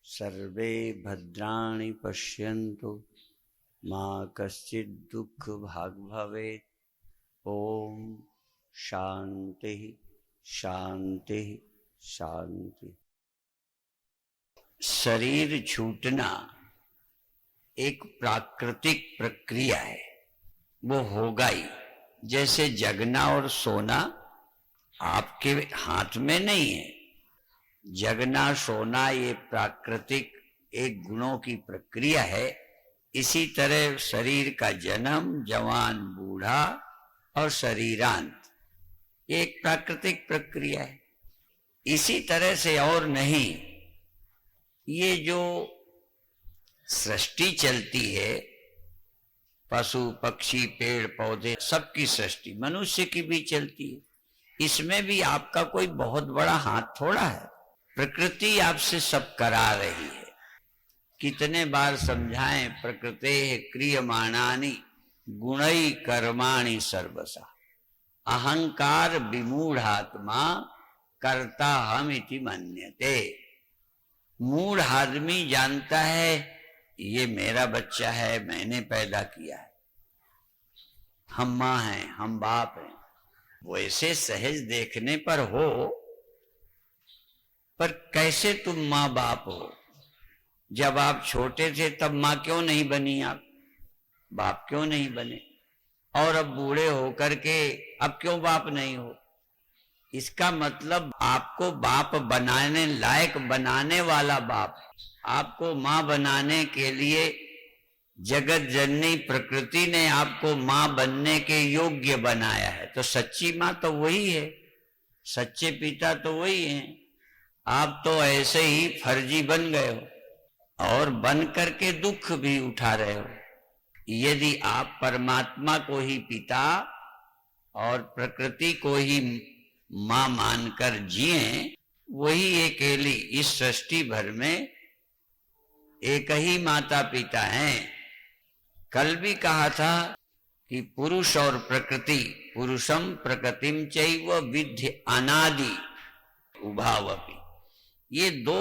सर्वे भद्राणि पश्यन्तु मा कश्चित् दुःख भाग् भवेत्। ओम शांति शांति शांति। शरीर छूटना एक प्राकृतिक प्रक्रिया है, वो होगा ही। जैसे जगना और सोना आपके हाथ में नहीं है। जगना सोना ये प्राकृतिक एक गुणों की प्रक्रिया है। इसी तरह शरीर का जन्म, जवान, बूढ़ा और शरीरांत, ये एक प्राकृतिक प्रक्रिया है। इसी तरह से और नहीं। ये जो सृष्टि चलती है, पशु पक्षी पेड़ पौधे सबकी सृष्टि, मनुष्य की भी चलती है, इसमें भी आपका कोई बहुत बड़ा हाथ थोड़ा है। प्रकृति आपसे सब करा रही है। कितने बार समझाएं, प्रकृते क्रियमाणानि गुणै कर्माणि सर्वसा अहंकार विमूढ़ात्मा कर्ता हम इति मन्यते। मूढ़ आदमी जानता है ये मेरा बच्चा है, मैंने पैदा किया है, हम माँ हैं, हम बाप हैं। वैसे सहज देखने पर हो, पर कैसे तुम माँ बाप हो? जब आप छोटे थे तब माँ क्यों नहीं बनी, आप बाप क्यों नहीं बने? और अब बूढ़े होकर के अब क्यों बाप नहीं हो? इसका मतलब आपको बाप बनाने लायक बनाने वाला बाप, आपको माँ बनाने के लिए जगत जननी प्रकृति ने आपको माँ बनने के योग्य बनाया है। तो सच्ची माँ तो वही है, सच्चे पिता तो वही हैं। आप तो ऐसे ही फर्जी बन गए हो और बन करके दुख भी उठा रहे हो। यदि आप परमात्मा को ही पिता और प्रकृति को ही मां मानकर जिए, वही अकेली इस सृष्टि भर में एक ही माता पिता हैं। कल भी कहा था कि पुरुष और प्रकृति, पुरुषम प्रकृतिम चैव विद्धि अनादि उभावपि, ये दो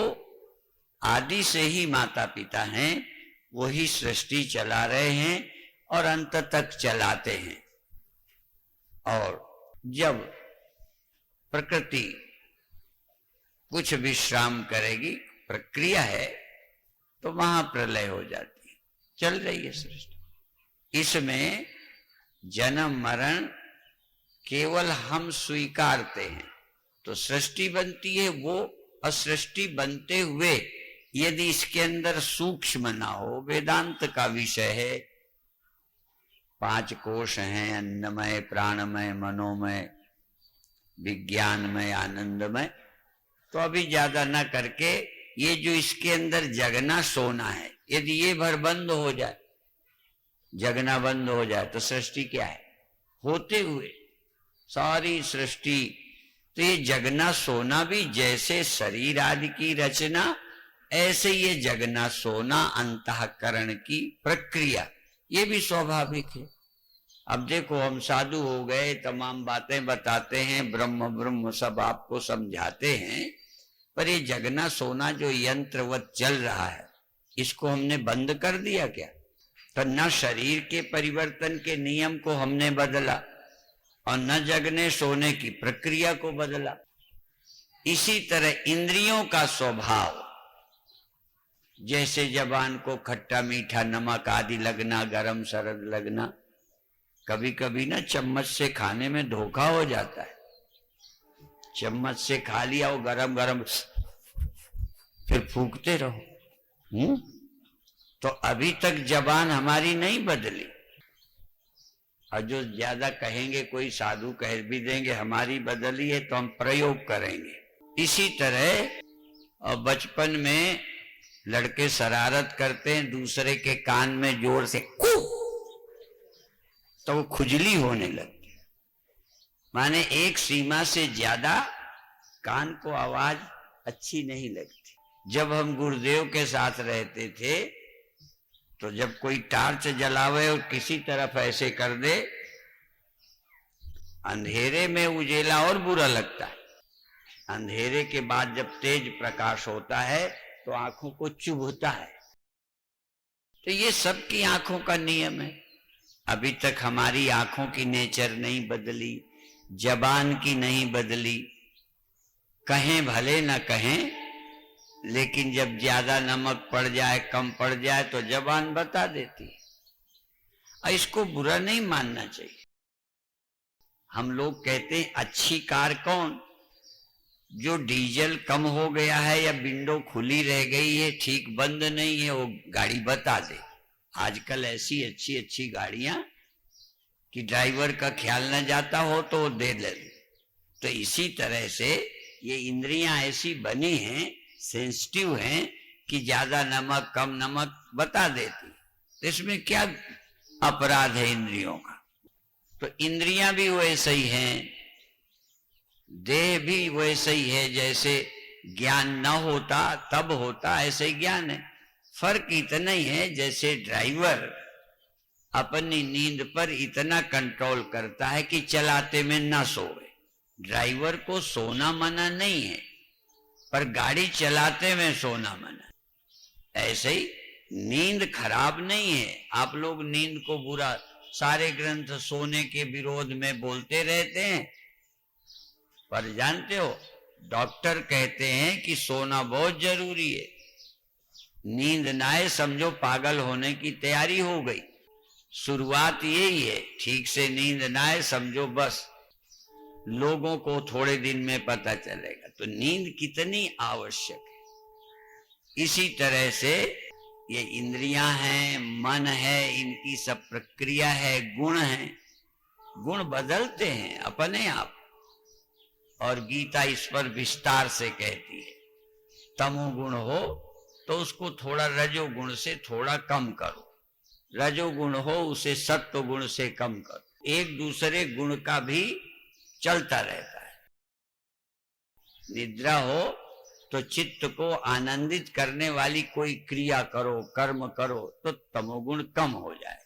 आदि से ही माता पिता हैं। वही सृष्टि चला रहे हैं और अंत तक चलाते हैं। और जब प्रकृति कुछ विश्राम करेगी, प्रक्रिया है, तो वहां प्रलय हो जाती है। चल रही है सृष्टि। इसमें जन्म मरण केवल हम स्वीकारते हैं तो सृष्टि बनती है। वो असृष्टि बनते हुए यदि इसके अंदर सूक्ष्म ना हो, वेदांत का विषय है, 5 कोश हैं, अन्नमय, प्राणमय, मनोमय, विज्ञानमय, आनंदमय, तो अभी ज्यादा ना करके ये जो इसके अंदर जगना सोना है, यदि ये भर बंद हो जाए, जगना बंद हो जाए, तो सृष्टि क्या है? होते हुए सारी सृष्टि। तो ये जगना सोना भी जैसे शरीर आदि की रचना, ऐसे ये जगना सोना अंतःकरण की प्रक्रिया, ये भी स्वाभाविक है। अब देखो, हम साधु हो गए, तमाम बातें बताते हैं, ब्रह्म ब्रह्म सब आपको समझाते हैं, पर ये जगना सोना जो यंत्रवत चल रहा है, इसको हमने बंद कर दिया क्या? तो न शरीर के परिवर्तन के नियम को हमने बदला और न जगने सोने की प्रक्रिया को बदला। इसी तरह इंद्रियों का स्वभाव, जैसे जबान को खट्टा मीठा नमक आदि लगना, गरम सरद लगना, कभी कभी ना चम्मच से खाने में धोखा हो जाता है। चम्मच से खा लिया वो गरम गरम, फिर फूंकते रहो। तो अभी तक जबान हमारी नहीं बदली। और जो ज्यादा कहेंगे, कोई साधु कह भी देंगे हमारी बदली है, तो हम प्रयोग करेंगे। इसी तरह और बचपन में लड़के शरारत करते हैं, दूसरे के कान में जोर से कू, तो वो खुजली होने लगती है। माने एक सीमा से ज्यादा कान को आवाज अच्छी नहीं लगती। जब हम गुरुदेव के साथ रहते थे, तो जब कोई टार्च जलावे और किसी तरफ ऐसे कर दे, अंधेरे में उजेला और बुरा लगता है। अंधेरे के बाद जब तेज प्रकाश होता है तो आंखों को चुभता है। तो ये सबकी आंखों का नियम है। अभी तक हमारी आंखों की नेचर नहीं बदली, जबान की नहीं बदली। कहें भले न कहें, लेकिन जब ज्यादा नमक पड़ जाए, कम पड़ जाए तो जबान बता देती है। और इसको बुरा नहीं मानना चाहिए। हम लोग कहते हैं अच्छी कार कौन? जो डीजल कम हो गया है या विंडो खुली रह गई है, ठीक बंद नहीं है, वो गाड़ी बता दे। आजकल ऐसी अच्छी अच्छी गाड़ियां कि ड्राइवर का ख्याल न जाता हो तो वो दे दे। तो इसी तरह से ये इंद्रियां ऐसी बनी हैं, सेंसिटिव हैं कि ज्यादा नमक कम नमक बता देती। तो इसमें क्या अपराध है इंद्रियों का? तो इंद्रियां भी वैसे ही हैं, देह भी वैसे ही है। जैसे ज्ञान न होता तब होता, ऐसे ज्ञान है। फर्क इतना ही है जैसे ड्राइवर अपनी नींद पर इतना कंट्रोल करता है कि चलाते में ना सोए। ड्राइवर को सोना मना नहीं है, पर गाड़ी चलाते में सोना मना। ऐसे ही नींद खराब नहीं है। आप लोग नींद को बुरा, सारे ग्रंथ सोने के विरोध में बोलते रहते हैं, पर जानते हो डॉक्टर कहते हैं कि सोना बहुत जरूरी है। नींद ना आए समझो पागल होने की तैयारी हो गई। शुरुआत यही है, ठीक से नींद ना आए समझो बस लोगों को थोड़े दिन में पता चलेगा। तो नींद कितनी आवश्यक है। इसी तरह से ये इंद्रियां हैं, मन है, इनकी सब प्रक्रिया है, गुण है। गुण बदलते हैं अपने आप। और गीता इस पर विस्तार से कहती है, तमोगुण हो तो उसको थोड़ा रजोगुण से थोड़ा कम करो, रजोगुण हो उसे सत्व गुण से कम करो। एक दूसरे गुण का भी चलता रहता है। निद्रा हो तो चित्त को आनंदित करने वाली कोई क्रिया करो, कर्म करो, तो तमोगुण कम हो जाए।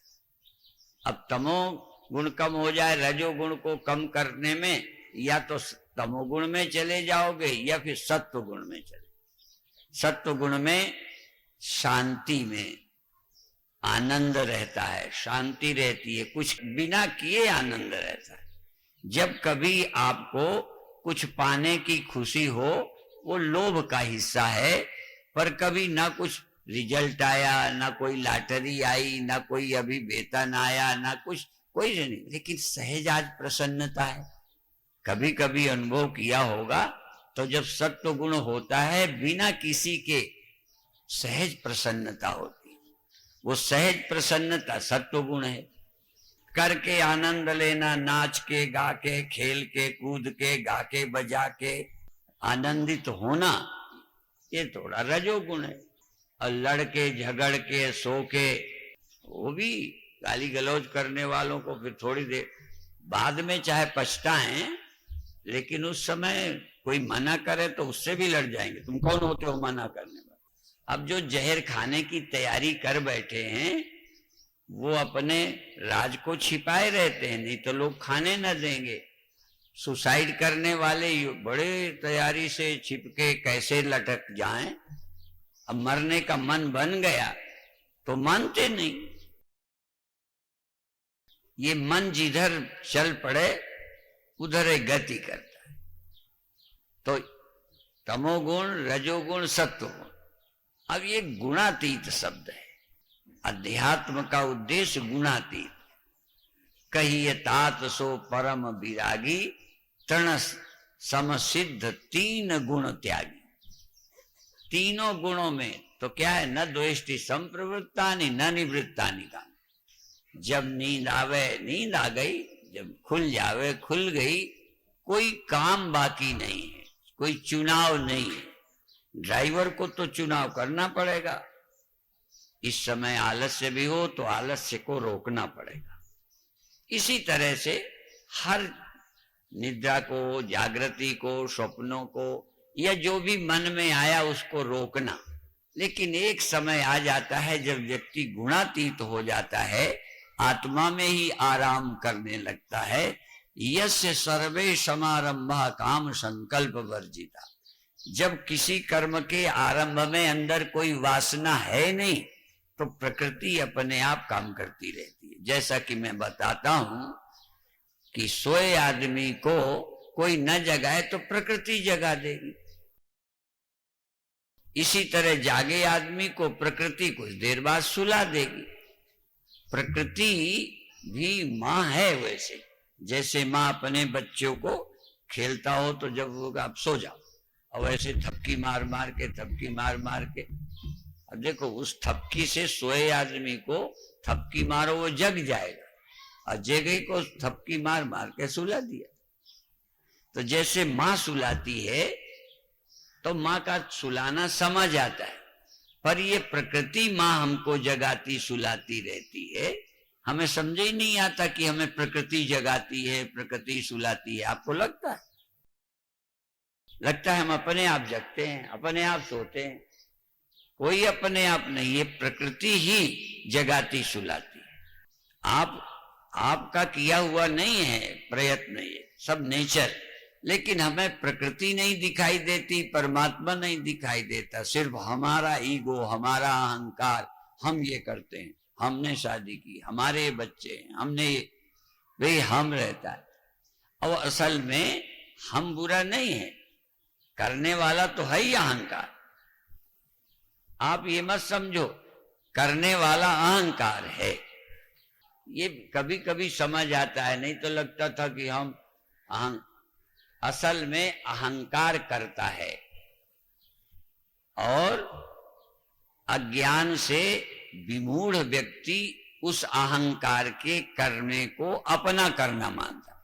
अब तमोगुण कम हो जाए, रजोगुण को कम करने में या तो तमोगुण में चले जाओगे या फिर सत्व गुण में चले। सत्व गुण में शांति में आनंद रहता है, शांति रहती है, कुछ बिना किए आनंद रहता है। जब कभी आपको कुछ पाने की खुशी हो, वो लोभ का हिस्सा है। पर कभी ना कुछ रिजल्ट आया, ना कोई लॉटरी आई, ना कोई अभी वेतन आया, ना कुछ, कोई नहीं, लेकिन सहज आज प्रसन्नता है। कभी कभी अनुभव किया होगा, तो जब सत्व गुण होता है बिना किसी के सहज प्रसन्नता होती। वो सहज प्रसन्नता सत्व गुण है। करके आनंद लेना, नाच के, गा के, खेल के, कूद के, गा के, बजा के आनंदित होना, ये थोड़ा रजोगुण है। और लड़के झगड़ के सो के, वो भी गाली गलौज करने वालों को फिर थोड़ी देर बाद में चाहे पछताएं, लेकिन उस समय कोई मना करे तो उससे भी लड़ जाएंगे। तुम कौन होते हो मना करने वाले? अब जो जहर खाने की तैयारी कर बैठे हैं, वो अपने राज को छिपाए रहते हैं, नहीं तो लोग खाने न देंगे। सुसाइड करने वाले बड़े तैयारी से छिपके कैसे लटक जाएं। अब मरने का मन बन गया तो मानते नहीं। ये मन जिधर चल पड़े उधर ही गति करता है। तो तमोगुण, रजोगुण, सत्वगुण। अब ये गुणातीत शब्द है। अध्यात्म का उद्देश्य गुणातीत। कहिए तात सो परम विरागी, तृण समसिद्ध तीन गुण त्यागी। तीनों गुणों में तो क्या है, न द्वेष्टि संप्रवृत्तानि न निवृत्तानि का। जब नींद आवे नींद आ गई, जब खुल जावे खुल गई, कोई काम बाकी नहीं है, कोई चुनाव नहीं है। ड्राइवर को तो चुनाव करना पड़ेगा। इस समय आलस्य भी हो तो आलस्य को रोकना पड़ेगा। इसी तरह से हर निद्रा को, जागृति को, स्वप्नों को, या जो भी मन में आया उसको रोकना। लेकिन एक समय आ जाता है जब व्यक्ति गुणातीत हो जाता है, आत्मा में ही आराम करने लगता है, यस्य सर्वे समारंभा काम संकल्प वर्जिता। जब किसी कर्म के आरंभ में अंदर कोई वासना है नहीं तो प्रकृति अपने आप काम करती रहती है। जैसा कि मैं बताता हूं कि सोए आदमी को कोई न जगाए तो प्रकृति जगा देगी। इसी तरह जागे आदमी को प्रकृति कुछ देर बाद सुला देगी। प्रकृति भी माँ है। वैसे जैसे माँ अपने बच्चों को खेलता हो तो जब वो आप सो जाओ, और वैसे थपकी मार मार के अब देखो उस थपकी से सोए आदमी को थपकी मारो वो जग जाएगा, और जगह को थपकी मार मार के सुला दिया। तो जैसे माँ सुलाती है तो माँ का सुलाना समझ आता है, पर ये प्रकृति माँ हमको जगाती सुलाती रहती है। हमें समझ ही नहीं आता कि हमें प्रकृति जगाती है, प्रकृति सुलाती है। आपको लगता है हम अपने आप जगते हैं, अपने आप सोते हैं। कोई अपने आप नहीं, ये प्रकृति ही जगाती सुलाती है। आपका किया हुआ नहीं है प्रयत्न, ये सब नेचर। लेकिन हमें प्रकृति नहीं दिखाई देती, परमात्मा नहीं दिखाई देता। सिर्फ हमारा ईगो, हमारा अहंकार, हम ये करते हैं, हमने शादी की, हमारे बच्चे हैं, हमने वे हम रहता है। और असल में हम बुरा नहीं है, करने वाला तो है ही अहंकार। आप ये मत समझो करने वाला अहंकार है। ये कभी कभी समझ आता है, नहीं तो लगता था कि हम असल में अहंकार करता है, और अज्ञान से विमूढ़ व्यक्ति उस अहंकार के करने को अपना करना मानता।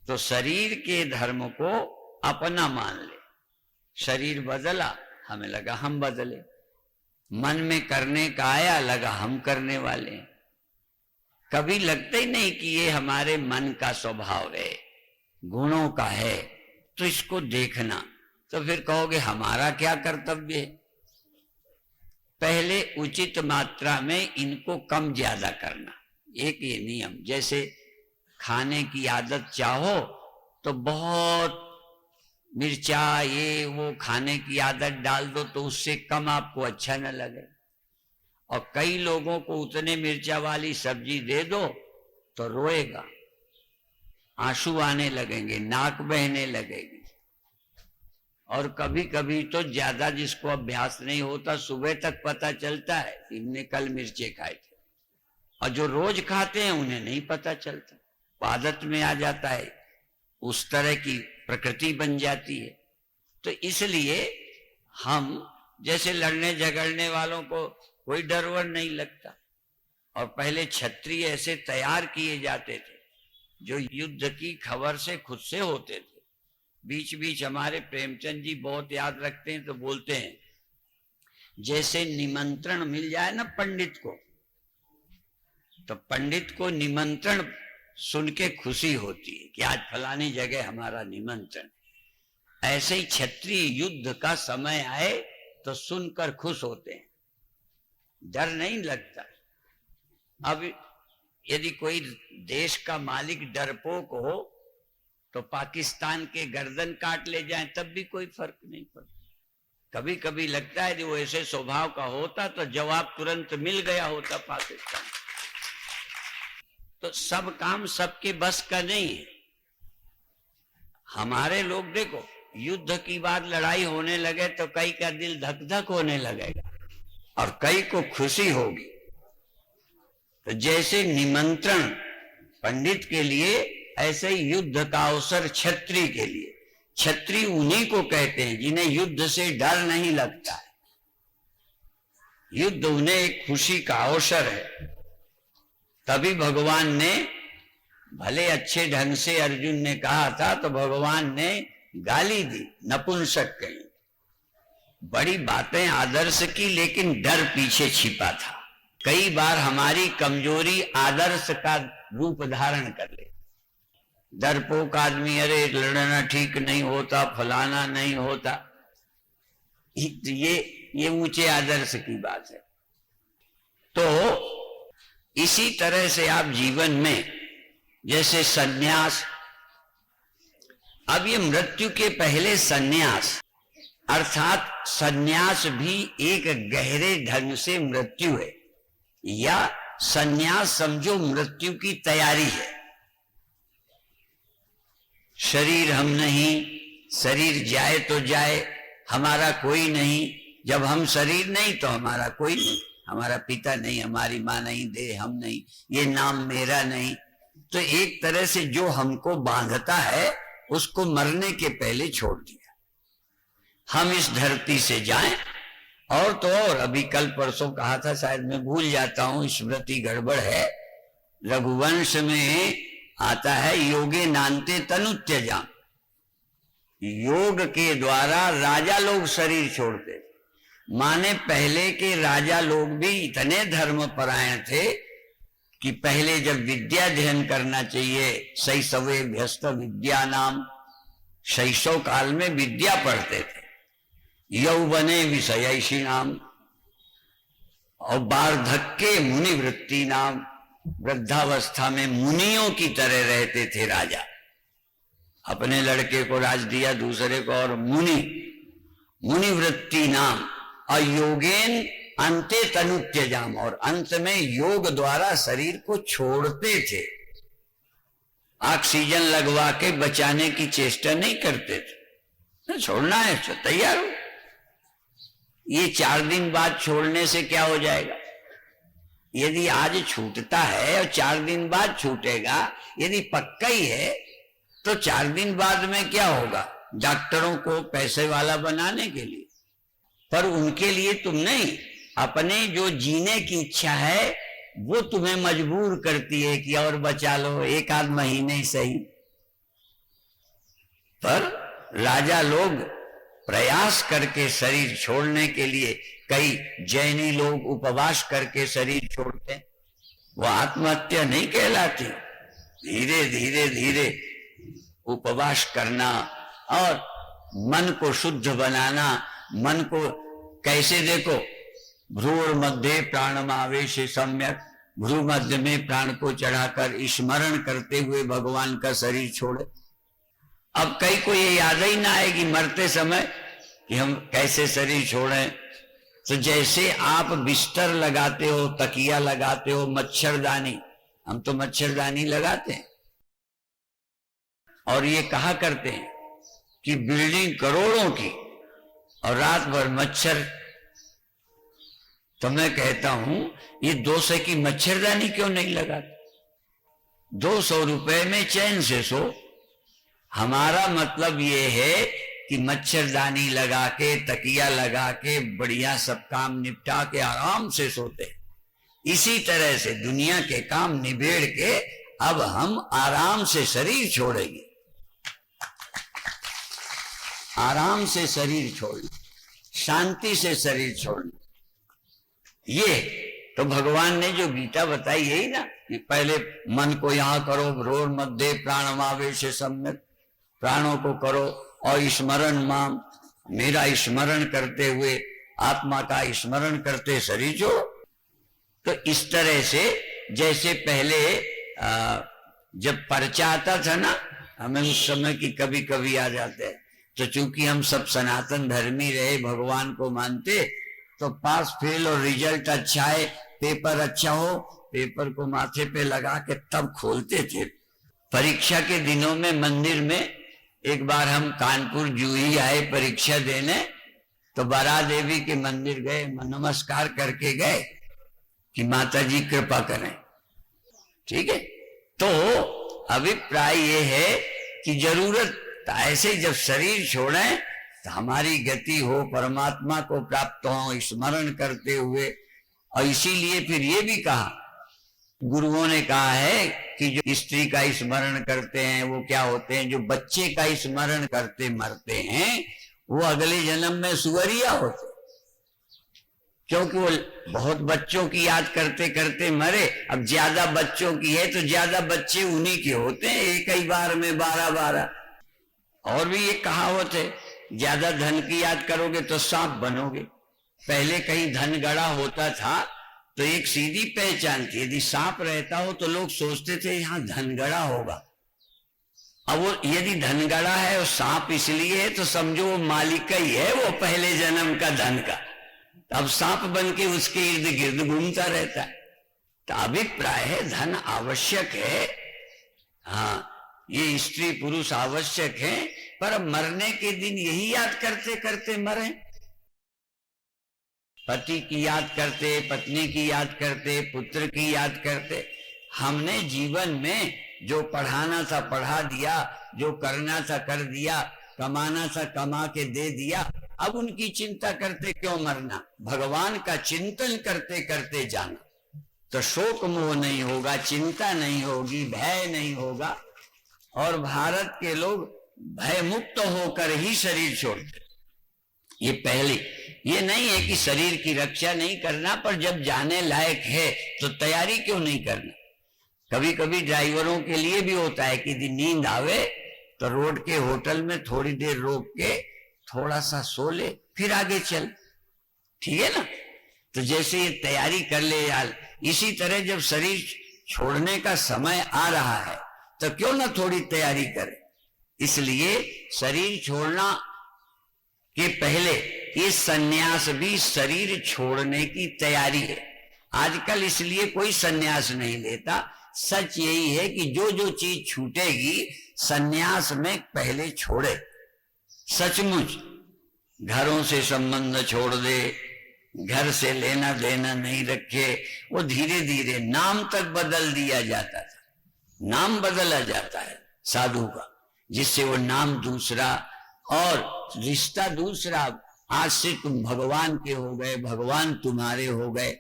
तो शरीर के धर्म को अपना मान ले। शरीर बदला, हमें लगा हम बदले। मन में करने का आया, लगा हम करने वाले हैं। कभी लगता ही नहीं कि ये हमारे मन का स्वभाव है, गुणों का है, तो इसको देखना। तो फिर कहोगे हमारा क्या कर्तव्य है? पहले उचित मात्रा में इनको कम ज्यादा करना, एक ये नियम। जैसे खाने की आदत चाहो तो बहुत मिर्चा ये वो खाने की आदत डाल दो, तो उससे कम आपको अच्छा न लगे। और कई लोगों को उतने मिर्चा वाली सब्जी दे दो तो रोएगा, आंसू आने लगेंगे, नाक बहने लगेगी। और कभी कभी तो ज्यादा जिसको अभ्यास नहीं होता, सुबह तक पता चलता है इनने कल मिर्चे खाए थे, और जो रोज खाते हैं उन्हें नहीं पता चलता, आदत में आ जाता है। उस तरह की प्रकृति बन जाती है। तो इसलिए हम जैसे लड़ने झगड़ने वालों को कोई डर वर नहीं लगता। और पहले क्षत्रिय ऐसे तैयार किए जाते थे जो युद्ध की खबर से खुद से होते थे। बीच बीच हमारे प्रेमचंद जी बहुत याद रखते हैं, तो बोलते हैं जैसे निमंत्रण मिल जाए ना पंडित को, तो पंडित को निमंत्रण सुन के खुशी होती है कि आज फलानी जगह हमारा निमंत्रण। ऐसे ही क्षत्रिय युद्ध का समय आए तो सुनकर खुश होते हैं, डर नहीं लगता। अब यदि कोई देश का मालिक डरपोक हो तो पाकिस्तान के गर्दन काट ले जाए तब भी कोई फर्क नहीं पड़ता। कभी कभी लगता है कि वो ऐसे स्वभाव का होता तो जवाब तुरंत मिल गया होता पाकिस्तान। तो सब काम सबके बस का नहीं है। हमारे लोग देखो, युद्ध की बात लड़ाई होने लगे तो कई का दिल धक धक होने लगेगा और कई को खुशी होगी। तो जैसे निमंत्रण पंडित के लिए, ऐसे ही युद्ध का अवसर क्षत्रिय के लिए। क्षत्रिय उन्हीं को कहते हैं जिन्हें युद्ध से डर नहीं लगता है। युद्ध उन्हें एक खुशी का अवसर है। तभी भगवान ने, भले अच्छे ढंग से अर्जुन ने कहा था तो भगवान ने गाली दी, नपुंसक कही। बड़ी बातें आदर्श की, लेकिन डर पीछे छिपा था। कई बार हमारी कमजोरी आदर्श का रूप धारण कर ले। डरपोक आदमी, अरे लड़ना ठीक नहीं होता, फलाना नहीं होता, ये ऊंचे आदर्श की बात है। तो इसी तरह से आप जीवन में जैसे सन्यास। अब ये मृत्यु के पहले सन्यास, अर्थात सन्यास भी एक गहरे ढंग से मृत्यु है, या सन्यास समझो मृत्यु की तैयारी है। शरीर हम नहीं, शरीर जाए तो जाए, हमारा कोई नहीं। जब हम शरीर नहीं तो हमारा कोई नहीं, हमारा पिता नहीं, हमारी माँ नहीं, देह हम नहीं, ये नाम मेरा नहीं। तो एक तरह से जो हमको बांधता है उसको मरने के पहले छोड़ दिया। हम इस धरती से जाएं, और तो और अभी कल परसों कहा था, शायद मैं भूल जाता हूं, स्मृति गड़बड़ है। रघुवंश में आता है योगे नान्ते तनु त्यजाम, योग के द्वारा राजा लोग शरीर छोड़ते। माने पहले के राजा लोग भी इतने धर्मपरायण थे कि पहले जब विद्या अध्ययन करना चाहिए, शैशवे भ्यस्त विद्या नाम, शैशव काल में विद्या पढ़ते थे। यौवने विषयैषी नाम, और वार्धक्ये मुनिवृत्ति नाम, वृद्धावस्था में मुनियों की तरह रहते थे राजा। अपने लड़के को राज दिया, दूसरे को, और मुनिवृत्ति नाम, और योगेन अंते तनु त्यजाम, और अंत में योग द्वारा शरीर को छोड़ते थे। ऑक्सीजन लगवा के बचाने की चेष्टा नहीं करते थे, छोड़ना है तो तैयार हो। ये 4 दिन बाद छोड़ने से क्या हो जाएगा? यदि आज छूटता है और 4 दिन बाद छूटेगा, यदि पक्का ही है तो 4 दिन बाद में क्या होगा? डॉक्टरों को पैसे वाला बनाने के लिए, पर उनके लिए तुम नहीं, अपने जो जीने की इच्छा है वो तुम्हें मजबूर करती है कि और बचा लो, 1 आध महीने सही। पर राजा लोग प्रयास करके शरीर छोड़ने के लिए, कई जैनी लोग उपवास करके शरीर छोड़ते हैं, वो आत्महत्या नहीं कहलाती। धीरे धीरे धीरे उपवास करना और मन को शुद्ध बनाना। मन को कैसे? देखो, भ्रूर मध्य प्राणमावेश सम्यक, भ्रू मध्य में प्राण को चढ़ाकर स्मरण करते हुए भगवान का शरीर छोड़े। अब कई को ये याद ही ना आएगी मरते समय कि हम कैसे शरीर छोड़ें। तो जैसे आप बिस्तर लगाते हो, तकिया लगाते हो, मच्छरदानी, हम तो मच्छरदानी लगाते हैं, और ये कहा करते हैं कि बिल्डिंग करोड़ों की और रात भर मच्छर। तो मैं कहता हूं ये 200 की मच्छरदानी क्यों नहीं लगाते? 200 रुपए में चैन से सो। हमारा मतलब ये है कि मच्छरदानी लगा के, तकिया लगा के, बढ़िया सब काम निपटा के आराम से सोते। इसी तरह से दुनिया के काम निबेड़ के अब हम आराम से शरीर छोड़ेंगे, आराम से शरीर छोड़ना, शांति से शरीर छोड़ना। ये तो भगवान ने जो गीता बताई यही ना, कि पहले मन को यहां करो, भ्रूर मध्य प्राणमावेश सम्यक, प्राणों को करो और स्मरण माम, मेरा स्मरण करते हुए, आत्मा का स्मरण करते शरीर छोड़ो। तो इस तरह से जैसे पहले जब पर्चा आता था ना, हमें उस समय की कभी कभी आ जाते हैं, तो चूंकि हम सब सनातन धर्मी रहे, भगवान को मानते, तो पास फेल और रिजल्ट अच्छा है, पेपर अच्छा हो, पेपर को माथे पे लगा के तब खोलते थे। परीक्षा के दिनों में मंदिर में एक बार हम कानपुर जूही आए परीक्षा देने, तो बारा देवी के मंदिर गए, नमस्कार करके गए कि माता जी कृपा करें। ठीक है, तो अभिप्राय ये है कि जरूरत ऐसे जब शरीर छोड़ें तो हमारी गति हो, परमात्मा को प्राप्त हो स्मरण करते हुए। और इसीलिए फिर ये भी कहा, गुरुओं ने कहा है कि जो स्त्री का स्मरण करते हैं वो क्या होते हैं, जो बच्चे का स्मरण करते मरते हैं वो अगले जन्म में सुअरिया होते, क्योंकि वो बहुत बच्चों की याद करते करते मरे। अब ज्यादा बच्चों की है तो ज्यादा बच्चे उन्हीं के होते हैं, एक ही बार में 12-12। और भी एक कहावत है, ज्यादा धन की याद करोगे तो सांप बनोगे। पहले कहीं धन गड़ा होता था तो एक सीधी पहचान थी, यदि सांप रहता हो तो लोग सोचते थे यहां धनगढ़ा होगा। अब वो यदि धनगढ़ा है और सांप इसलिए है तो समझो वो मालिक का ही है, वो पहले जन्म का धन का। अब सांप बन के उसके इर्द गिर्द घूमता रहता है। तो अभिप्राय है धन आवश्यक है, हाँ ये स्त्री पुरुष आवश्यक है, पर मरने के दिन यही याद करते करते मरे। पति की याद करते, पत्नी की याद करते, पुत्र की याद करते। हमने जीवन में जो पढ़ाना था पढ़ा दिया, जो करना था कर दिया, कमाना था कमा के दे दिया। अब उनकी चिंता करते क्यों मरना? भगवान का चिंतन करते करते जाना तो शोक मोह नहीं होगा, चिंता नहीं होगी, भय नहीं होगा। और भारत के लोग भय मुक्त होकर ही शरीर छोड़ते। ये पहले, ये नहीं है कि शरीर की रक्षा नहीं करना, पर जब जाने लायक है तो तैयारी क्यों नहीं करना। कभी कभी ड्राइवरों के लिए भी होता है कि यदि नींद आवे तो रोड के होटल में थोड़ी देर रोक के थोड़ा सा सो ले, फिर आगे चल, ठीक है ना। तो जैसे ये तैयारी कर ले यार, इसी तरह जब शरीर छोड़ने का समय आ रहा है तो क्यों ना थोड़ी तैयारी करे। इसलिए शरीर छोड़ना के पहले ये सन्यास भी शरीर छोड़ने की तैयारी है। आजकल इसलिए कोई सन्यास नहीं लेता। सच यही है कि जो जो चीज छूटेगी सन्यास में पहले छोड़े। सचमुच घरों से संबंध छोड़ दे, घर से लेना देना नहीं रखे। वो धीरे धीरे नाम तक बदल दिया जाता था, नाम बदला जाता है साधु का, जिससे वो नाम दूसरा और रिश्ता दूसरा। आज से तुम भगवान के हो गए, भगवान तुम्हारे हो गए,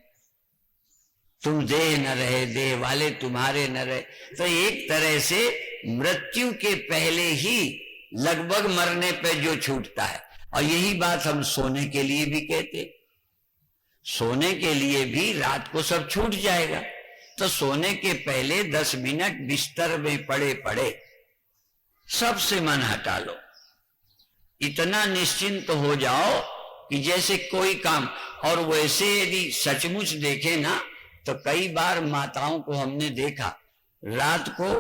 तुम देह न रहे, देह वाले तुम्हारे न रहे। तो एक तरह से मृत्यु के पहले ही लगभग मरने पे जो छूटता है। और यही बात हम सोने के लिए भी कहते, सोने के लिए भी रात को सब छूट जाएगा। तो सोने के पहले 10 मिनट बिस्तर में पड़े पड़े सबसे मन हटा लो, इतना निश्चिंत हो जाओ कि जैसे कोई काम। और वैसे यदि सचमुच देखे ना तो कई बार माताओं को हमने देखा रात को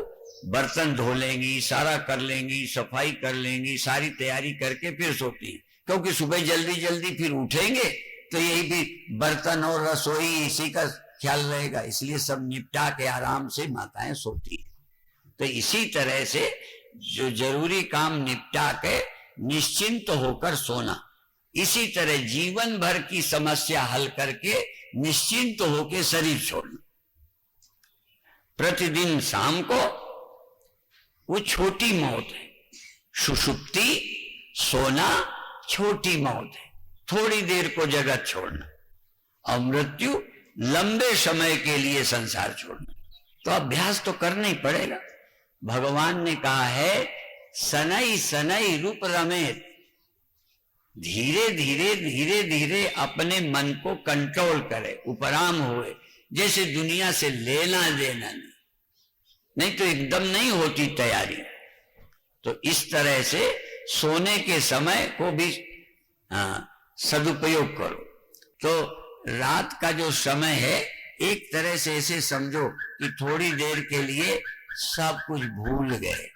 बर्तन धो लेंगी, सारा कर लेंगी, सफाई कर लेंगी, सारी तैयारी करके फिर सोती है, क्योंकि सुबह जल्दी जल्दी फिर उठेंगे तो यही भी बर्तन और रसोई इसी का ख्याल रहेगा। इसलिए सब निपटा के आराम से माताएं सोती है। तो इसी तरह से जो जरूरी काम निपटा के निश्चिंत होकर सोना, इसी तरह जीवन भर की समस्या हल करके निश्चिंत होकर शरीर छोड़ना। प्रतिदिन शाम को वो छोटी मौत है, सुषुप्ति सोना छोटी मौत है, थोड़ी देर को जगत छोड़ना। और मृत्यु लंबे समय के लिए संसार छोड़ना। तो अभ्यास तो करना ही पड़ेगा। भगवान ने कहा है सनई सनई रूप रमेत, धीरे धीरे धीरे धीरे अपने मन को कंट्रोल करे, उपराम हुए। जैसे दुनिया से लेना देना नहीं तो एकदम नहीं होती तैयारी। तो इस तरह से सोने के समय को भी सदुपयोग करो। तो रात का जो समय है एक तरह से ऐसे समझो कि थोड़ी देर के लिए सब कुछ भूल गए,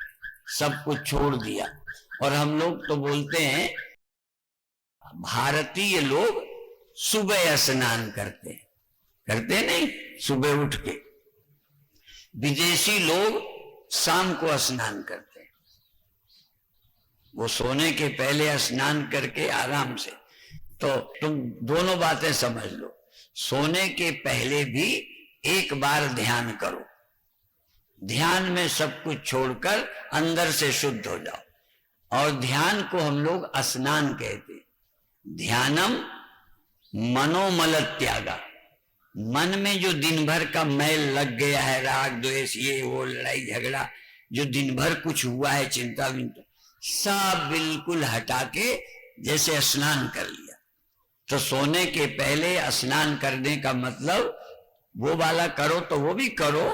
सब कुछ छोड़ दिया। और हम लोग तो बोलते हैं भारतीय लोग सुबह स्नान करते नहीं, सुबह उठ के। विदेशी लोग शाम को स्नान करते हैं, वो सोने के पहले स्नान करके आराम से। तो तुम दोनों बातें समझ लो, सोने के पहले भी एक बार ध्यान करो, ध्यान में सब कुछ छोड़कर अंदर से शुद्ध हो जाओ। और ध्यान को हम लोग स्नान कहते, ध्यानम मनोमल त्यागा। मन में जो दिन भर का मैल लग गया है, राग द्वेष ये वो लड़ाई झगड़ा, जो दिन भर कुछ हुआ है, चिंता विंता, सब बिल्कुल हटा के जैसे स्नान कर लिया। तो सोने के पहले स्नान करने का मतलब वो वाला करो तो वो भी करो,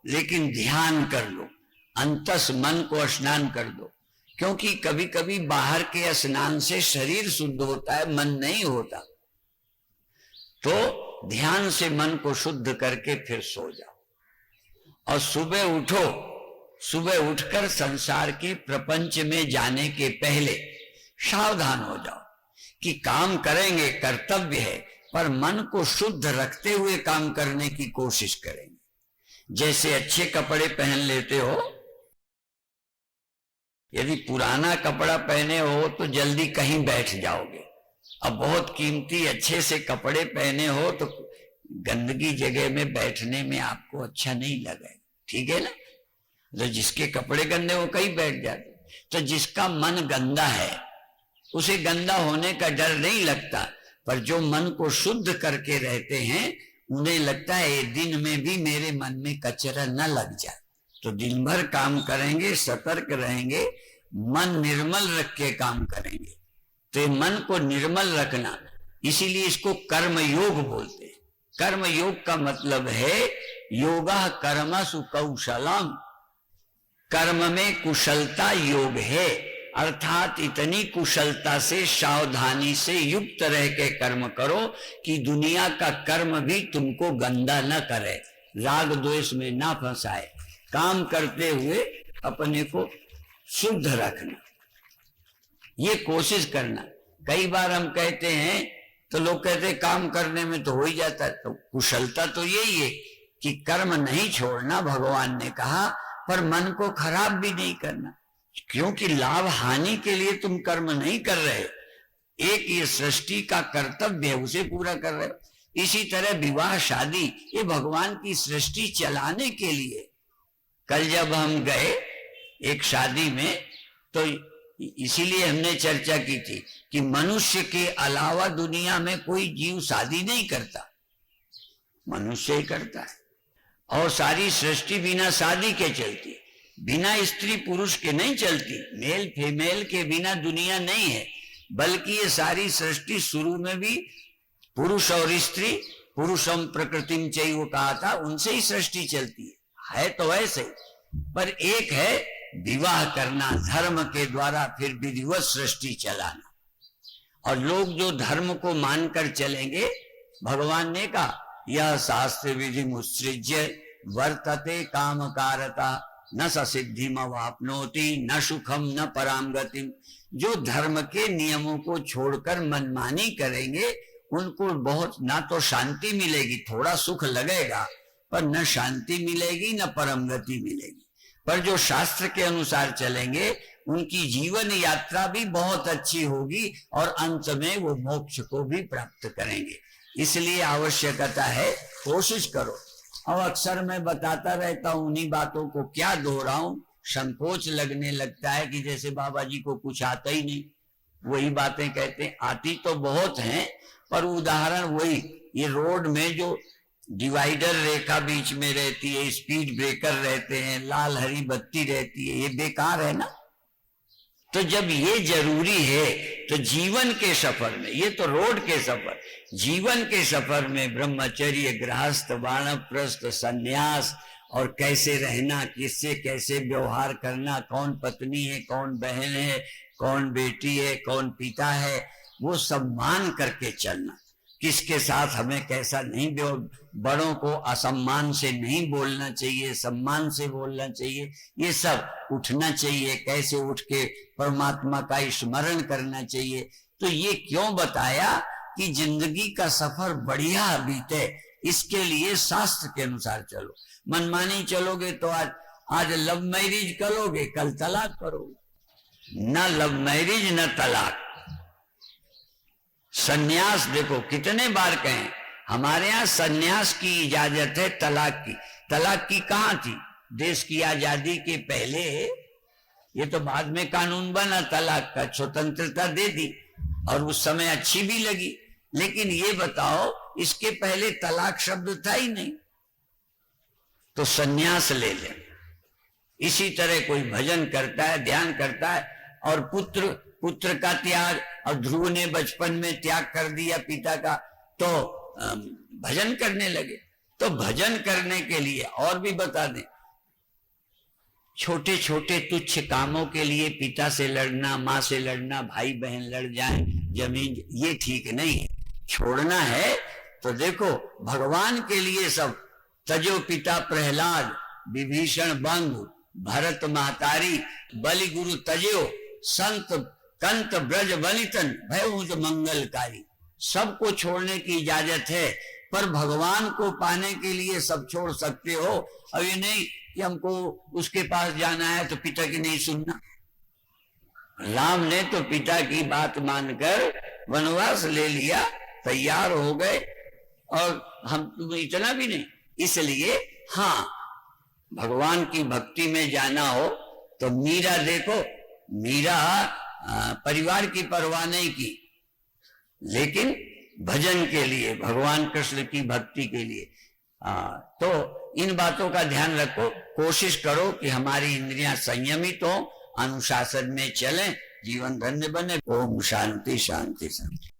लेकिन ध्यान कर लो, अंतस मन को स्नान कर दो। क्योंकि कभी कभी बाहर के स्नान से शरीर शुद्ध होता है, मन नहीं होता। तो ध्यान से मन को शुद्ध करके फिर सो जाओ, और सुबह उठो। सुबह उठकर संसार के प्रपंच में जाने के पहले सावधान हो जाओ कि काम करेंगे, कर्तव्य है, पर मन को शुद्ध रखते हुए काम करने की कोशिश करेंगे। जैसे अच्छे कपड़े पहन लेते हो, यदि पुराना कपड़ा पहने हो तो जल्दी कहीं बैठ जाओगे। अब बहुत कीमती अच्छे से कपड़े पहने हो तो गंदगी जगह में बैठने में आपको अच्छा नहीं लगेगा, ठीक है ना। तो जिसके कपड़े गंदे हो कहीं बैठ जाते। तो जिसका मन गंदा है उसे गंदा होने का डर नहीं लगता, पर जो मन को शुद्ध करके रहते हैं उन्हें लगता है दिन में भी मेरे मन में कचरा न लग जाए। तो दिन भर काम करेंगे, सतर्क रहेंगे, मन निर्मल रख के काम करेंगे। तो ये मन को निर्मल रखना, इसीलिए इसको कर्म योग बोलते हैं। कर्म योग का मतलब है योगा कर्मसु कौशलम, कर्म में कुशलता योग है, अर्थात इतनी कुशलता से सावधानी से युक्त रह के कर्म करो कि दुनिया का कर्म भी तुमको गंदा न करे, राग द्वेष में ना फंसाए। काम करते हुए अपने को शुद्ध रखना, ये कोशिश करना। कई बार हम कहते हैं तो लोग कहते हैं काम करने में तो हो ही जाता है। तो कुशलता तो यही है कि कर्म नहीं छोड़ना, भगवान ने कहा, पर मन को खराब भी नहीं करना, क्योंकि लाभ हानि के लिए तुम कर्म नहीं कर रहे। एक ये सृष्टि का कर्तव्य है, उसे पूरा कर रहे हो। इसी तरह विवाह शादी ये भगवान की सृष्टि चलाने के लिए। कल जब हम गए एक शादी में तो इसीलिए हमने चर्चा की थी कि मनुष्य के अलावा दुनिया में कोई जीव शादी नहीं करता, मनुष्य ही करता है। और सारी सृष्टि बिना शादी के चलती है, बिना स्त्री पुरुष के नहीं चलती। मेल फीमेल के बिना दुनिया नहीं है, बल्कि ये सारी सृष्टि शुरू में भी पुरुष और स्त्री, पुरुषम प्रकृतिम चैव कहा था, उनसे ही सृष्टि चलती है तो ऐसे। पर एक है विवाह करना धर्म के द्वारा, फिर विधिवत सृष्टि चलाना। और लोग जो धर्म को मानकर चलेंगे, भगवान ने कहा यह शास्त्र विधि मुत्सृज्य वर्तते कामकारता न सिद्धिम वाप्नोति न सुखम न पराम गतिम। जो धर्म के नियमों को छोड़कर मनमानी करेंगे उनको बहुत ना तो शांति मिलेगी, थोड़ा सुख लगेगा, पर न शांति मिलेगी न परम गति मिलेगी। पर जो शास्त्र के अनुसार चलेंगे उनकी जीवन यात्रा भी बहुत अच्छी होगी और अंत में वो मोक्ष को भी प्राप्त करेंगे। इसलिए आवश्यकता है, कोशिश करो। अब अक्सर मैं बताता रहता हूं उन्हीं बातों को, क्या दोहराऊं, संकोच लगने लगता है कि जैसे बाबा जी को कुछ आता ही नहीं, वही बातें कहते हैं। आती तो बहुत हैं, पर उदाहरण वही, ये रोड में जो डिवाइडर रेखा बीच में रहती है, स्पीड ब्रेकर रहते हैं, लाल हरी बत्ती रहती है, ये बेकार है ना। तो जब ये जरूरी है तो जीवन के सफर में, ये तो रोड के सफर, जीवन के सफर में ब्रह्मचर्य, गृहस्थ, वानप्रस्थ, संन्यास, और कैसे रहना, किससे कैसे व्यवहार करना, कौन पत्नी है, कौन बहन है, कौन बेटी है, कौन पिता है, वो सम्मान करके चलना। किसके साथ हमें कैसा नहीं, बड़ों को असम्मान से नहीं बोलना चाहिए, सम्मान से बोलना चाहिए, ये सब उठना चाहिए, कैसे उठ के परमात्मा का स्मरण करना चाहिए। तो ये क्यों बताया कि जिंदगी का सफर बढ़िया बीते, इसके लिए शास्त्र के अनुसार चलो। मनमानी चलोगे तो आज लव मैरिज करोगे, कल तलाक करोगे। न लव मैरिज न तलाक। सन्यास देखो कितने बार कहें, हमारे यहाँ सन्यास की इजाजत है, तलाक की। तलाक की कहाँ थी? देश की आजादी के पहले, ये तो बाद में कानून बना तलाक का, स्वतंत्रता दे दी और उस समय अच्छी भी लगी। लेकिन ये बताओ, इसके पहले तलाक शब्द था ही नहीं। तो सन्यास ले ले। इसी तरह कोई भजन करता है, ध्यान करता है, और पुत्र का त्याग, और ध्रुव ने बचपन में त्याग कर दिया पिता का, तो भजन करने लगे। तो भजन करने के लिए और भी बता दें, छोटे छोटे तुच्छ कामों के लिए पिता से लड़ना, माँ से लड़ना, भाई बहन लड़ जाएं, जमीन, ये ठीक नहीं है। छोड़ना है तो देखो भगवान के लिए सब, तजो पिता प्रहलाद विभीषण बंधु भरत महतारी बलि गुरु तजो संत कंत ब्रज बलितन भयभूत मंगलकारी। सबको छोड़ने की इजाजत है, पर भगवान को पाने के लिए सब छोड़ सकते हो। अब ये नहीं कि हमको उसके पास जाना है तो पिता की नहीं सुनना। राम ने तो पिता की बात मानकर वनवास ले लिया, तैयार हो गए, और हम तुम्हें इतना भी नहीं। इसलिए हाँ, भगवान की भक्ति में जाना हो तो मीरा देखो, मीरा परिवार की परवाह नहीं की, लेकिन भजन के लिए, भगवान कृष्ण की भक्ति के लिए। तो इन बातों का ध्यान रखो, कोशिश करो कि हमारी इंद्रियां संयमित हो, अनुशासन में चलें, जीवन धन्य बने। ओम शांति शांति शांति।